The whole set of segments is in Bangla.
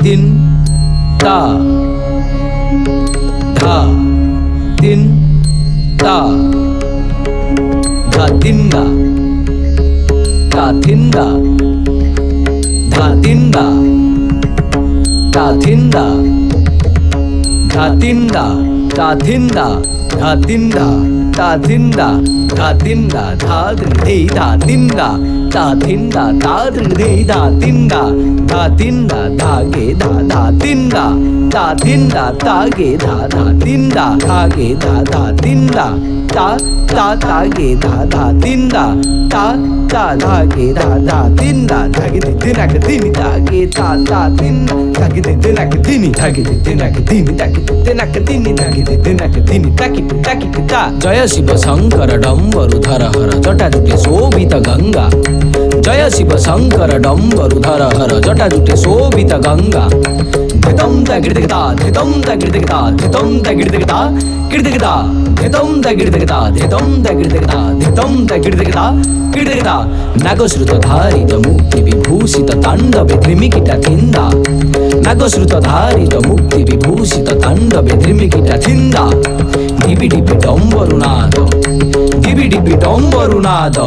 তিন তা ধা তিন তা ধা তিন দা তা তিন দা ধা তিন দা তা তিন দা ধা তিন দা তা তিন দা ধা তিন দা তা তিন দা ধা তিন দা ধা ধে ধা তিন দা তা তিন দা তা ধে ধা তিন দা ধা তিন দা ধা গে ধা ধা তিন দা তা তিন দা তা গে ধা ধা তিন দা ধা গে ধা ধা তিন দা তা তা তা গে ধা ধা তিন দা তা তা ধা গে ধা ধা তিন দা ধা গে দে না গে দিনি তা গে তা তা তিন ধা গে দে না গে দিনি ধা গে দে না গে দিনি তা গে দে না গে দিনি ধা গে দে না গে দিনি তা কি তা জয় শিব শঙ্কর ডম্বরুধর হর জটা জুটে শোভিত গঙ্গা জয় শিব শঙ্কর ডম্বরুধর হর জটা জুটে শোভিত গঙ্গা ধিতম তা গিড়দিগতা ধিতম তা গিড়দিগতা ধিতম তা গিড়দিগতা গিড়দিগতা ধিতম তা গিড়দিগতা ধিতম তা গিড়দিগতা ধিতম তা গিড়দিগতা গিড়দিগতা নাগশ্রুত ধারিত মুক্তি বিভূষিত তাণ্ডবে ধ্রিমিকিটা থিন্দা নাগশ্রুত ধারিত মুক্তি বিভূষিত তাণ্ডবে ধ্রিমিকিটা থিন্দা ডিবি ডিবি ডম্বরুনাদ ডিবি ডিবি ডম্বরুনাদ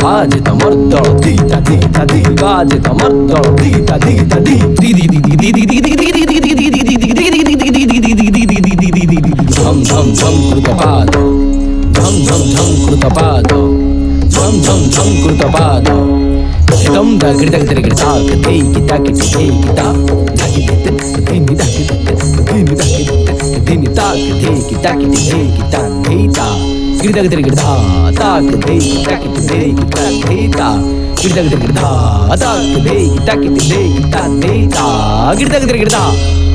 বাজে তমর দল দিতা দিতা দি বাজে তমর দল দিতা দিতা দি দি দি দি দি দি দি দি দি দি দি দি দি ঝম ঝম ঝম কৃত পাদ ঝম ঝম ঝম কৃত পাদ ঝম ঝম ঝম কৃত পাদ ধিতম দা গিড়দগ দরে গিড়তাক দেই গিতা কিটি দেই গিতা ধাকি দিতে দিনি ধাকি দিতে দিনি ধাকি দিতে দিনি তাক দেই গিতা কিটি দেই গিতা দেই তা गिरदग दर गिरधा ताक दे ताक दे ताक दे ता गिरदग दर गिरधा ताक दे ताक दे ताक दे ता गिरदग दर गिरधा